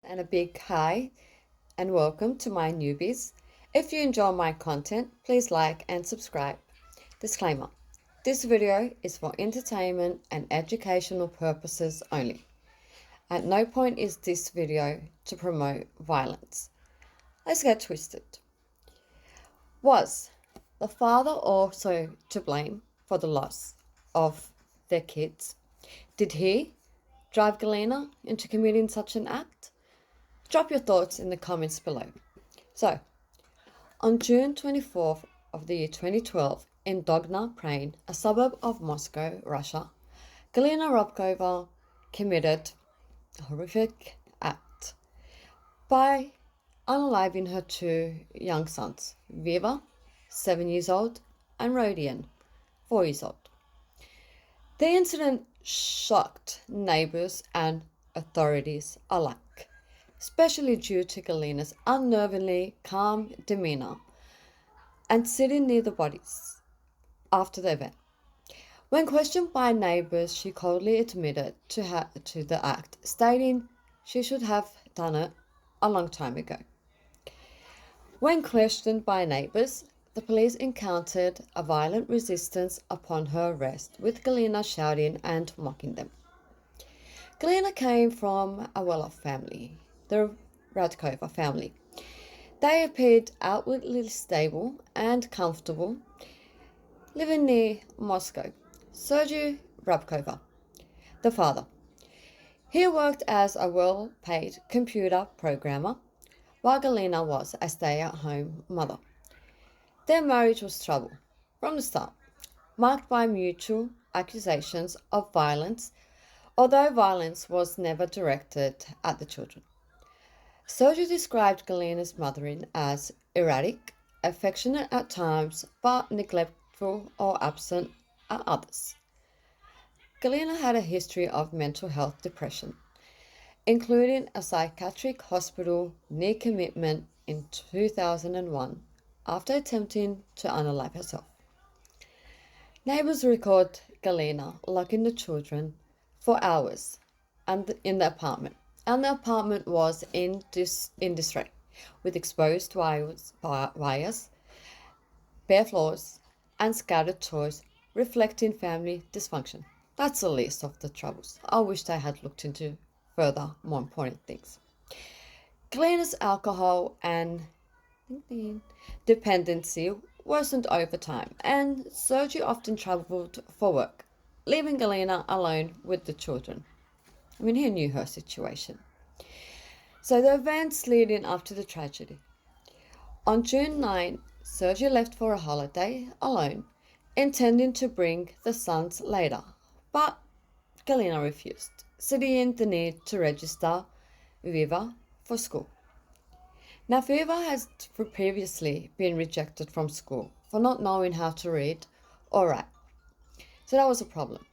and a big hi and welcome to my newbies. If you enjoy my content, please like and subscribe. Disclaimer: this video is for entertainment and educational purposes only. At no point is this video to promote violence. Let's get twisted. Was the father also to blame for the loss of their kids? Did he drive Galena into committing such an act? Drop your thoughts in the comments below. So, on June 24th of the year 2012, in Dogna, Prain, a suburb of Moscow, Russia, Galina Robkova committed a horrific act by unaliving her two young sons, Viva, 7 years old, and Rodion, 4 years old. The incident shocked neighbors and authorities alike, especially due to Galina's unnervingly calm demeanor and sitting near the bodies after the event. When questioned by neighbors, she coldly admitted to the act, stating she should have done it a long time ago. When questioned by neighbors, the police encountered a violent resistance upon her arrest, with Galina shouting and mocking them. Galina came from a well-off family, the Radkova family. They appeared outwardly stable and comfortable, living near Moscow. Sergei Rabkova, the father. He worked as a well-paid computer programmer, while Galina was a stay-at-home mother. Their marriage was trouble from the start, marked by mutual accusations of violence, although violence was never directed at the children. Sergei described Galina's mothering as erratic, affectionate at times, but neglectful or absent at others. Galina had a history of mental health depression, including a psychiatric hospital near commitment in 2001 after attempting to unalive herself. Neighbors record Galina locking the children for hours in the apartment, and the apartment was in disarray, with exposed wires, bare floors, and scattered toys, reflecting family dysfunction. That's a list of the troubles. I wished I had looked into further, more important things. Galina's alcohol and dependency worsened over time, and Sergei often traveled for work, leaving Galina alone with the children. I mean, he knew her situation. So the events leading up to the tragedy. On June 9, Sergei left for a holiday alone, intending to bring the sons later, but Galina refused, citing the need to register Viva for school. Now, Viva has previously been rejected from school for not knowing how to read or write, so that was a problem.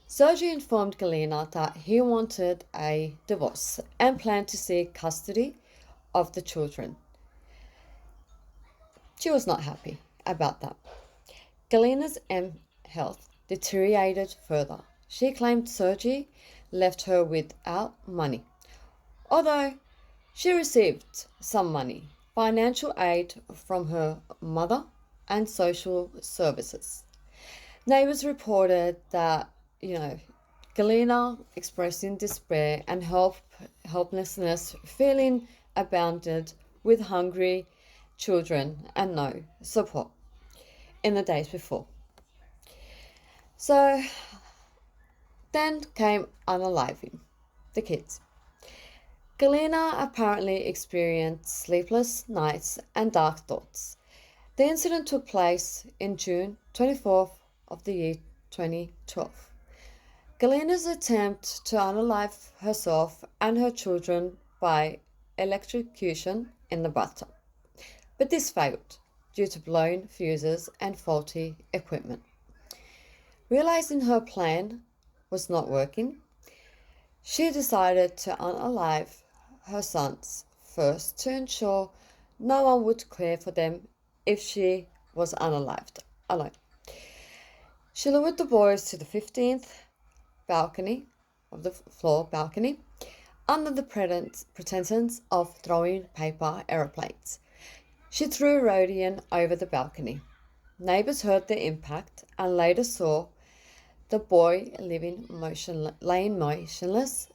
Sergei informed Galina that he wanted a divorce and planned to seek custody of the children. She was not happy about that. Galina's health deteriorated further. She claimed Sergei left her without money, although she received some money, financial aid from her mother and social services. Neighbors reported that, Galina expressing despair and helplessness, feeling abandoned with hungry children and no support in the days before. So then came unaliving the kids. Galina apparently experienced sleepless nights and dark thoughts. The incident took place in June 24th of the year 2012. Galina's attempt to unalive herself and her children by electrocution in the bathtub. But this failed due to blown fuses and faulty equipment. Realizing her plan was not working, she decided to unalive her sons first to ensure no one would care for them if she was unalived alone. She lured the boys to the 15th balcony of the floor balcony under the pretense of throwing paper aeroplanes. She threw Rodian over the balcony. Neighbors heard the impact and later saw the boy laying motionless.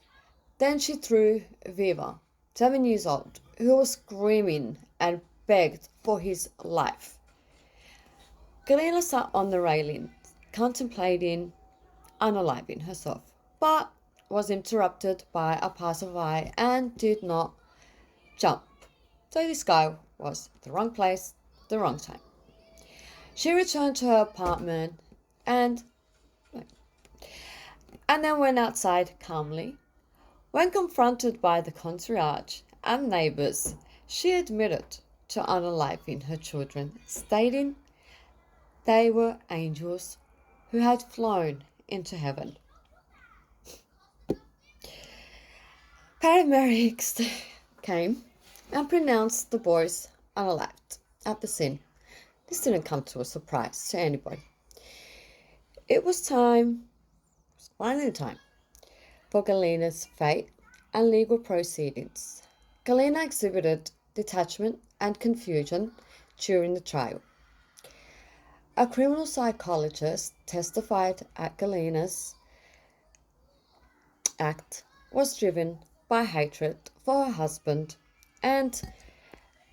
Then she threw Viva, 7 years old, who was screaming and begged for his life. Galena sat on the railing, contemplating unaliving herself, but was interrupted by a passerby and did not jump. So this guy was at the wrong place, the wrong time. She returned to her apartment and then went outside calmly. When confronted by the concierge and neighbors, she admitted to unaliving her children, stating they were angels who had flown into heaven. Paramedics came and pronounced the boys unalived at the scene. This didn't come to a surprise to anybody. It was finally time for Galena's fate and legal proceedings. Galena exhibited detachment and confusion during the trial. A criminal psychologist testified at Galena's act was driven by hatred for her husband and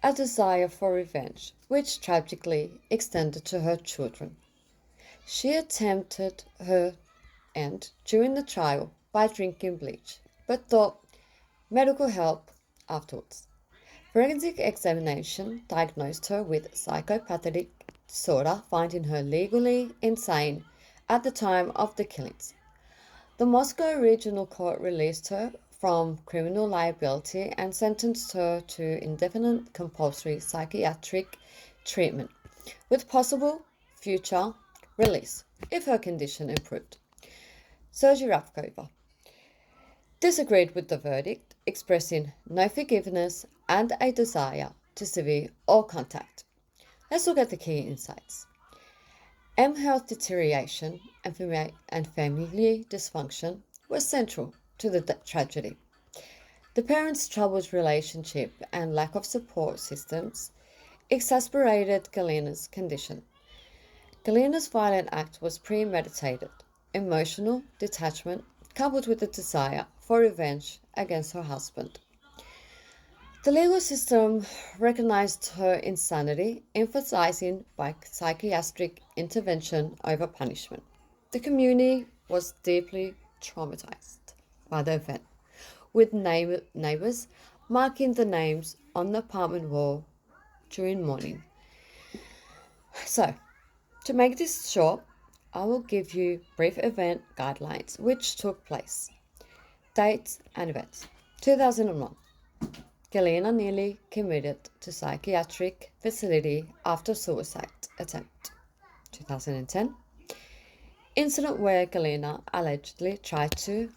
a desire for revenge, which tragically extended to her children. She attempted her end during the trial by drinking bleach, but sought medical help afterwards. Forensic examination diagnosed her with psychopathic disorder, finding her legally insane at the time of the killings. The Moscow Regional Court released her from criminal liability and sentenced her to indefinite compulsory psychiatric treatment, with possible future release if her condition improved. Sergei Ravkova disagreed with the verdict, expressing no forgiveness and a desire to sever all contact. Let's look at the key insights. Health deterioration and family dysfunction were central to the tragedy. The parents' troubled relationship and lack of support systems exacerbated Galena's condition. Galena's violent act was premeditated, emotional detachment coupled with a desire for revenge against her husband. The legal system recognized her insanity, emphasizing by psychiatric intervention over punishment. The community was deeply traumatized by the event, with neighbors marking the names on the apartment wall during mourning. So, to make this short, I will give you brief event guidelines which took place. Dates and events. 2001. Galena nearly committed to psychiatric facility after suicide attempt. 2010. Incident where Galena allegedly tried to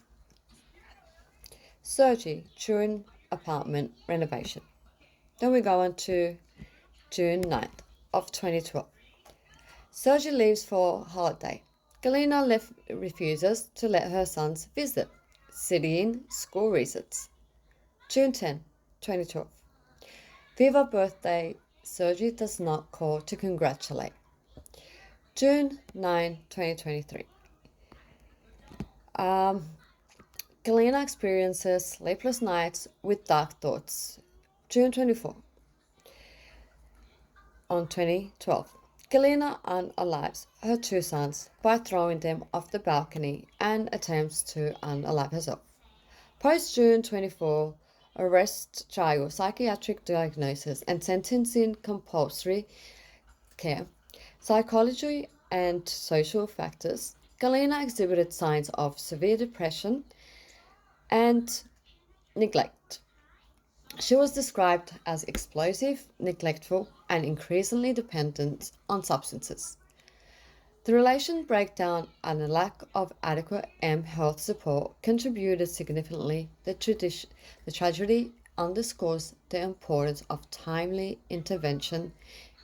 Sergei during apartment renovation. Then we go on to June 9th of 2012. Sergei leaves for holiday. Galena refuses to let her sons visit, citing school reasons. June 10, 2012. Viva birthday, Sergei does not call to congratulate. June 9, 2023. Galena experiences sleepless nights with dark thoughts. June 24. On 2012. Galena unalives her two sons by throwing them off the balcony and attempts to unalive herself. Post June 24, arrest, trial, psychiatric diagnosis, and sentencing compulsory care, psychology, and social factors. Galena exhibited signs of severe depression and neglect. She was described as explosive, neglectful, and increasingly dependent on substances. The relation breakdown and a lack of adequate health support contributed significantly. The tragedy underscores the importance of timely intervention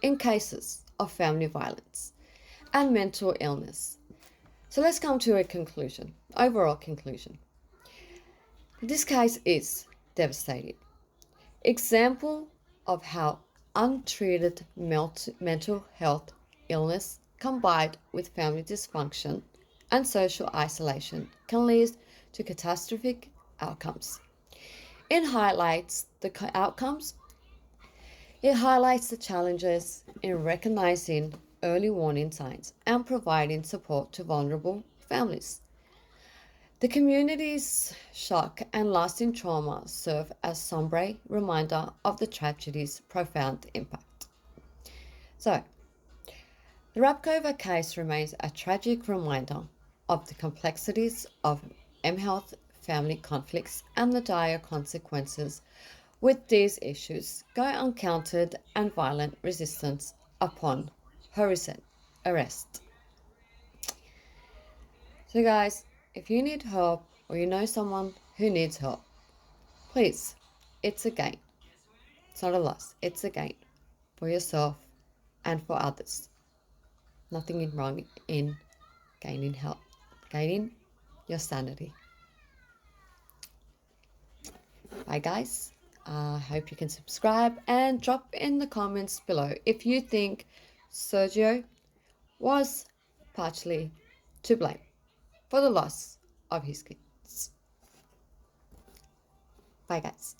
in cases of family violence and mental illness. So let's come to a conclusion, overall conclusion. This case is devastating. Example of how untreated mental health illness combined with family dysfunction and social isolation can lead to catastrophic outcomes. It highlights the outcomes. It highlights the challenges in recognizing early warning signs and providing support to vulnerable families. The community's shock and lasting trauma serve as sombre reminder of the tragedy's profound impact. So, the Rapkova case remains a tragic reminder of the complexities of M-Health family conflicts and the dire consequences with these issues go uncounted and violent resistance upon her recent arrest. So, guys, if you need help or you know someone who needs help, please, it's a gain. It's not a loss, it's a gain for yourself and for others. Nothing wrong in gaining help, gaining your sanity. Bye, guys. I hope you can subscribe and drop in the comments below if you think Sergio was partially to blame for the loss of his kids. Bye, guys.